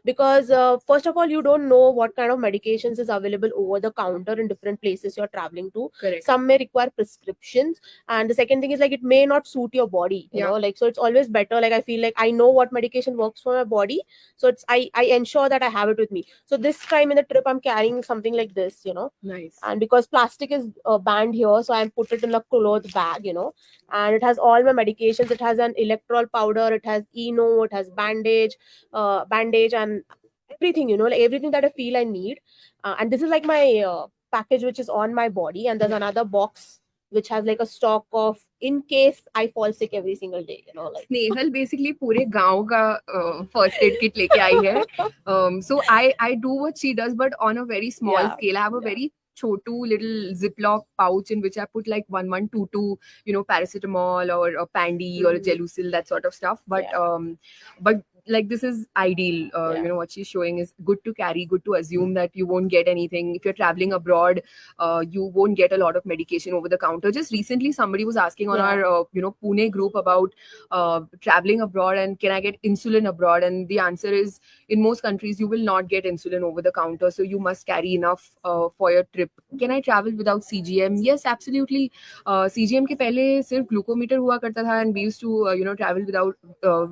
because first of all, you don't know what kind of medications is available over the counter in different places you're traveling to. Correct. Some may require prescriptions, and the second thing is, like, it may not suit your body, Yeah. like, so it's always better, like, I feel like I know what medication works for my body, so I ensure that I have it with me. So this time in the trip, I'm carrying something like this, Nice. and because plastic is banned here, so I put it in a cloth bag, and it has all my medications. It has an electrol powder, it has eno, it has bandage, and everything, like everything that I feel I need. And this is like my package which is on my body, and there's Yeah. another box which has like a stock of, in case I fall sick every single day, like. Snehal basically पूरे गांव का first aid kit लेके आई है. So I do what she does, but on a very small Yeah, scale. I have a yeah. very chotu little Ziploc pouch in which I put like 1122, paracetamol or a Pandy or a Mhm. Gelusil, that sort of stuff. But Yeah. but like this is ideal. Yeah. What she's showing is good to carry, good to assume that you won't get anything if you're traveling abroad. You won't get a lot of medication over the counter. Just recently, somebody was asking on Yeah. our Pune group about traveling abroad and can I get insulin abroad? And the answer is, in most countries you will not get insulin over the counter, so you must carry enough for your trip. Can I travel without CGM? Yes, absolutely. CGM के पहले सिर्फ glucometer हुआ करता था, and we used to travel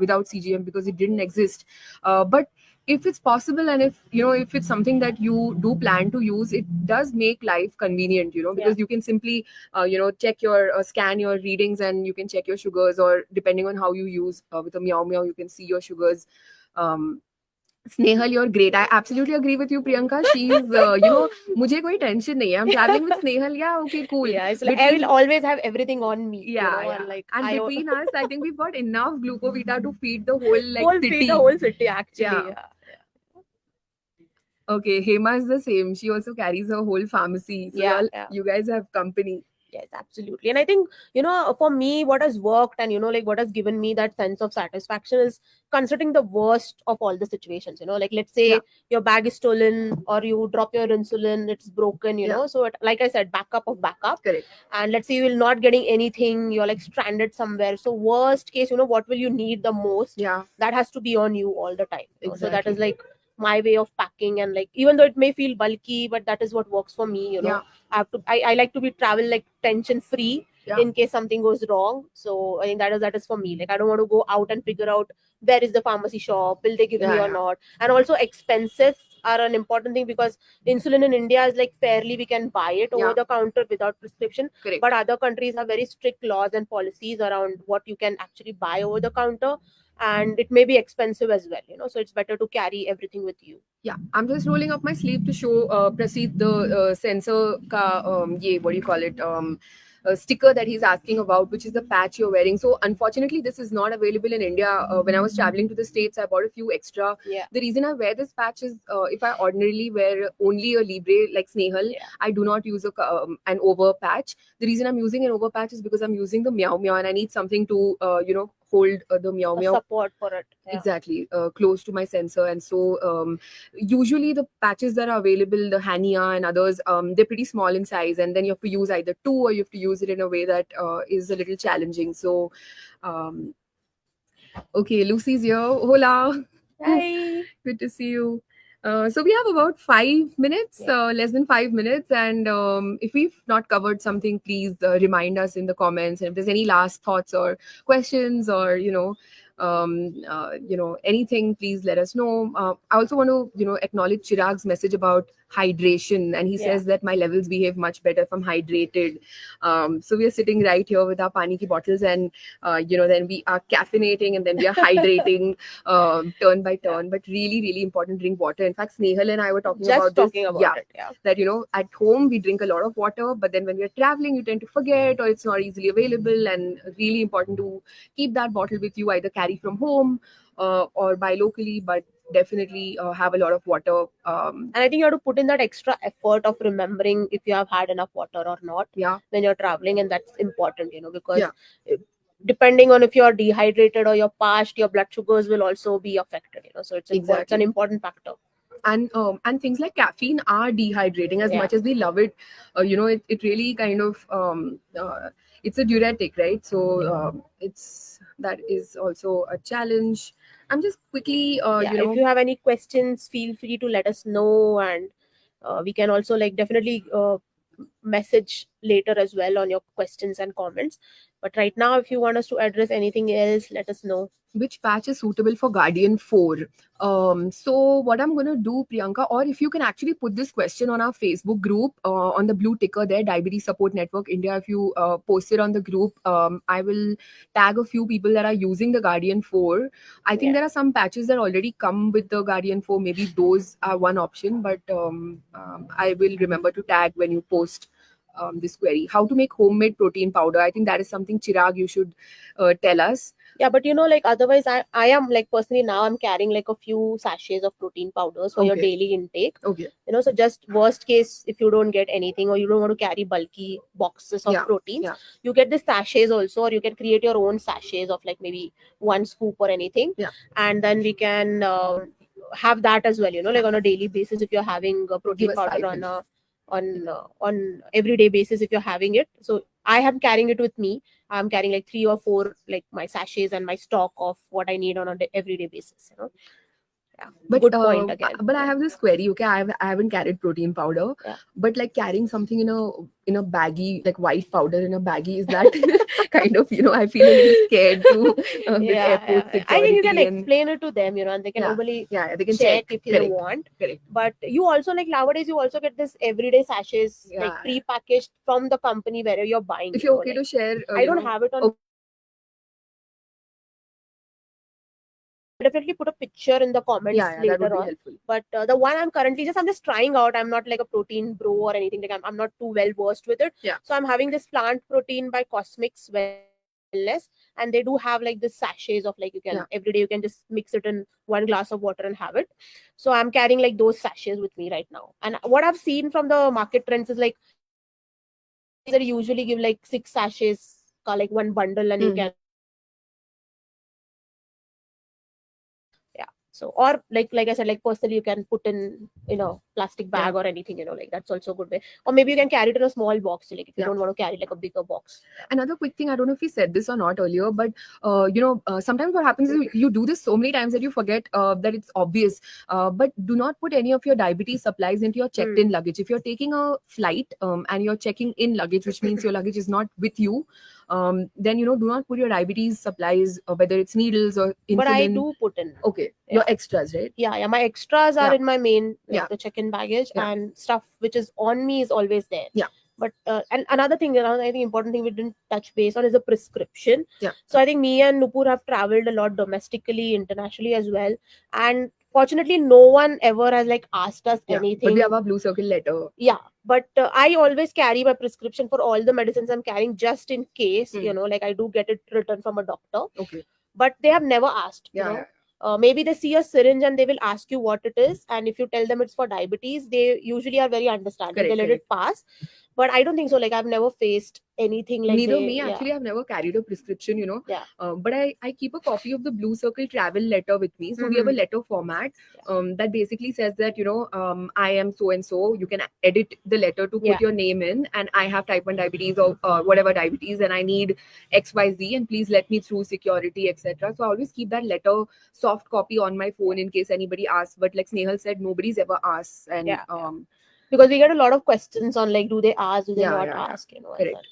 without CGM because it didn't exist. But if it's possible, and if it's something that you do plan to use, it does make life convenient, because you can simply check your scan your readings, and you can check your sugars, or depending on how you use with a meow meow, you can see your sugars. Snehal, you're great. I absolutely agree with you, Priyanka. She's, मुझे कोई tension नहीं है. I'm traveling with Snehal. Yeah, okay, cool. Yeah, it's like I will always have everything on me, Yeah, yeah. and like And I between us, I think we've got enough glucovita to feed the whole whole city. feed the whole city actually. Yeah. Yeah. Okay, Hema is the same. She also carries her whole pharmacy. So Yeah, y'all, yeah. you guys have company. Yes, absolutely. And I think, for me, what has worked and, like what has given me that sense of satisfaction is considering the worst of all the situations. Like let's Yeah, say your bag is stolen or you drop your insulin, it's broken, yeah, So, like I said, backup of backup. correct. And let's say you will not getting anything, you're like stranded somewhere. So, worst case, what will you need the most? Yeah, That has to be on you all the time. So, that is exactly. like my way of packing. And like, even though it may feel bulky, but that is what works for me. Yeah, I like to be travel like tension free yeah, in case something goes wrong. So I think that is for me. Like I don't want to go out and figure out where is the pharmacy shop, will they give me yeah, or yeah, not. And also expenses are an important thing because insulin in India is like fairly we can buy it over yeah, the counter without prescription. But correct. other countries have very strict laws and policies around what you can actually buy over the counter, and it may be expensive as well. So it's better to carry everything with you. Yeah, I'm just rolling up my sleeve to show Praseed the sensor ka ye, what do you call it, sticker that he's asking about, which is the patch you're wearing. So unfortunately, this is not available in India. When I was traveling to the States, I bought a few extra. Yeah. The reason I wear this patch is if I ordinarily wear only a Libre like Snehal, Yeah. I do not use an over patch. The reason I'm using an over patch is because I'm using the meow meow and I need something to hold the meow A meow support for it. Yeah. exactly close to my sensor. And so usually the patches that are available, the Hania and others, they're pretty small in size, and then you have to use either two or you have to use it in a way that is a little challenging. So um, okay, Lucy's here. Hola. Hi. Good to see you. So we have about 5 minutes, Yeah. less than 5 minutes, and if we've not covered something, please remind us in the comments. And if there's any last thoughts or questions, or anything, please let us know. I also want to acknowledge Chirag's message about hydration, and he Yeah. says that my levels behave much better if I'm hydrated. So we are sitting right here with our pani ki bottles, and then we are caffeinating, and then we are hydrating turn by Yeah. turn. But really, really important, drink water. In fact, Snehal and I were talking Just about this. talking about Yeah, it. Yeah. that at home we drink a lot of water, but then when we're traveling, you tend to forget, or it's not easily available. And really important to keep that bottle with you, either carry from home or buy locally, but definitely have a lot of water. And I think you have to put in that extra effort of remembering if you have had enough water or not Yeah, when you're traveling, and that's important, because yeah, uh, depending on if you're dehydrated or you're parched, your blood sugars will also be affected. So it's an exactly. important factor. And things like caffeine are dehydrating. As Yeah. much as we love it, it really kind of it's a diuretic, right? So it's that is also a challenge. I'm just quickly Yeah, if you have any questions, feel free to let us know. And we can also like definitely message later as well on your questions and comments. But right now, if you want us to address anything else, let us know. which patch is suitable for Guardian 4. So what I'm going to do, Priyanka, or if you can actually put this question on our Facebook group, on the blue ticker there, Diabetes Support Network India. If you post it on the group, I will tag a few people that are using the Guardian 4. I think Yeah. there are some patches that already come with the Guardian 4. Maybe those are one option, but I will remember to tag when you post this query. How to make homemade protein powder? I think that is something, Chirag, you should tell us. Yeah, but like otherwise, I am like personally now I'm carrying like a few sachets of protein powders for your Okay. daily intake. Okay. So just worst case, if you don't get anything or you don't want to carry bulky boxes of Yeah. proteins, Yeah. you get the sachets also, or you can create your own sachets of like maybe one scoop or anything. Yeah. And then we can have that as well, like on a daily basis if you're having a Give protein us powder 5 minutes. on everyday basis if you're having it. So I am carrying it with me. I'm carrying like 3 or 4 like my sachets and my stock of what I need on a everyday basis. Yeah, But good point again. but I Yeah. have this query. Okay, I haven't carried protein powder, Yeah. but like carrying something in a baggie, like white powder in a baggie, is that kind of I feel a little scared to with Yeah, airport yeah. I think you can security and explain it to them, and they can yeah, normally yeah, they can check check. if they Correct, want. correct. But you also like nowadays you also get this everyday sachets like Yeah. pre-packaged from the company where you're buying, If you're okay like to share, I don't have it on okay, me right now, but I'll definitely put a picture in the comments yeah, that would later be on. helpful. But the one I'm just trying out. I'm not like a protein bro or anything. Like I'm not too well versed with it. Yeah. So I'm having this plant protein by Cosmix Wellness, and they do have like this sachets of like you can every day Yeah. you can just mix it in one glass of water and have it. So I'm carrying like those sachets with me right now. And what I've seen from the market trends is like they usually give like 6 sachets, like one bundle, and you Hmm. can yeah. So or like I said, like personally you can put in a plastic Yeah. bag or anything, like that's also a good way. Or maybe you can carry it in a small box, like if you Yeah. don't want to carry like a bigger box. Another quick thing, I don't know if we said this or not earlier, but sometimes what happens is you do this so many times that you forget that it's obvious. But do not put any of your diabetes supplies into your checked in luggage. If you're taking a flight and you're checking in luggage, which means your luggage is not with you, then do not put your diabetes supplies, whether it's needles or But I insulin. do put in. Okay, Yeah. your extras, right? Yeah, my extras are Yeah. in my main, Yeah. the check-in baggage, Yeah. and stuff which is on me is always there. Yeah. But and another thing, I think important thing we didn't touch base on is a prescription. Yeah. So I think me and Nupur have traveled a lot domestically, internationally as well, and fortunately, no one ever has like asked us Yeah. But anything. we have a blue circle letter. Yeah, but I always carry my prescription for all the medicines I'm carrying, just in case, like I do get it written from a doctor. Okay. But they have never asked. Yeah. Maybe they see a syringe and they will ask you what it is, and if you tell them it's for diabetes, they usually are very understanding. Correct, They let it pass. But I don't think so. Like I've never faced anything like Neither they. me, actually. I've never carried a prescription, Yeah. But I keep a copy of the Blue Circle travel letter with me. So we have a letter format that basically says that, I am so and so. You can edit the letter to put your name in, and I have type 1 diabetes or whatever diabetes, and I need XYZ, and please let me through security, etc. So I always keep that letter soft copy on my phone in case anybody asks. But like Snehal said, nobody's ever asked. And because we get a lot of questions on like, do they ask, do they not yeah. ask, Correct.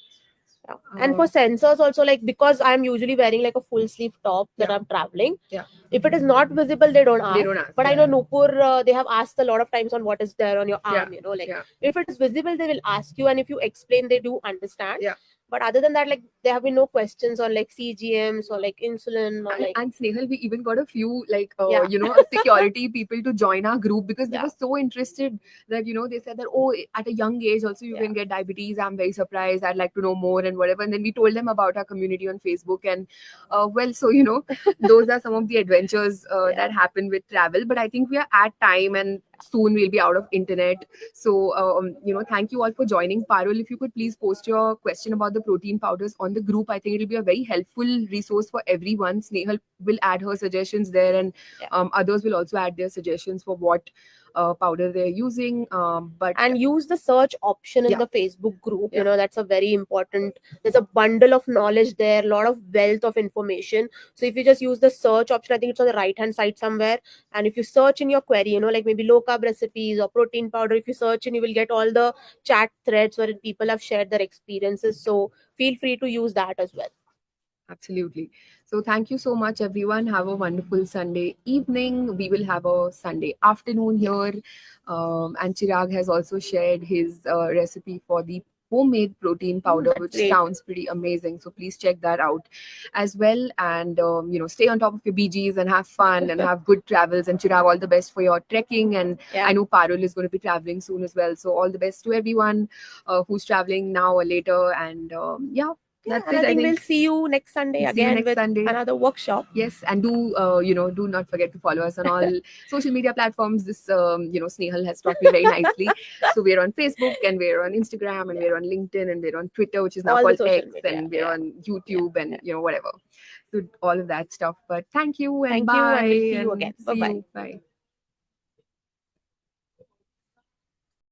And for sensors also, like because I'm usually wearing like a full sleeve top that Yeah. I'm traveling. Yeah. If it is not visible, they don't ask. They don't ask. But I know Nupur, they have asked a lot of times on what is there on your arm. Yeah. If it is visible, they will ask you, and if you explain, they do understand. Yeah. But other than that, like there have been no questions on like CGMs or like insulin or like. And Snehal, we even got a few Yeah. security people to join our group because they Yeah. were so interested that they said that, oh, at a young age also you can get diabetes. I'm very surprised. I'd like to know more and whatever. And then we told them about our community on Facebook, and so those are some of the adventures that happen with travel. But I think we are at time, and soon we'll be out of internet. So thank you all for joining. Parul, if you could please post your question about the protein powders on the group, I think it'll be a very helpful resource for everyone. Snehal will add her suggestions there, and others will also add their suggestions for what powder they're using. And use the search option in the Facebook group. That's a very important. There's a bundle of knowledge there, a lot of wealth of information. So if you just use the search option, I think it's on the right hand side somewhere. And if you search in your query, like maybe low carb recipes or protein powder, if you search in, you will get all the chat threads where people have shared their experiences. So feel free to use that as well. Absolutely. So thank you so much, everyone. Have a wonderful Sunday evening. We will have a Sunday afternoon here. And Chirag has also shared his recipe for the homemade protein powder, which sounds pretty amazing. So please check that out as well. And, stay on top of your BGs and have fun and have good travels. And Chirag, all the best for your trekking. And I know Parul is going to be traveling soon as well. So all the best to everyone who's traveling now or later. And that's and it. I think we'll see you next Sunday again with another workshop. Yes, and do not forget to follow us on all social media platforms. This Snehal has taught me very nicely. So we're on Facebook, and we're on Instagram, and we're on LinkedIn, and we're on Twitter, which is now All the called social X, media, and we're on YouTube, and whatever. So all of that stuff. But thank you, and Thank bye. you, and we'll see you again. See Bye-bye. you. Bye.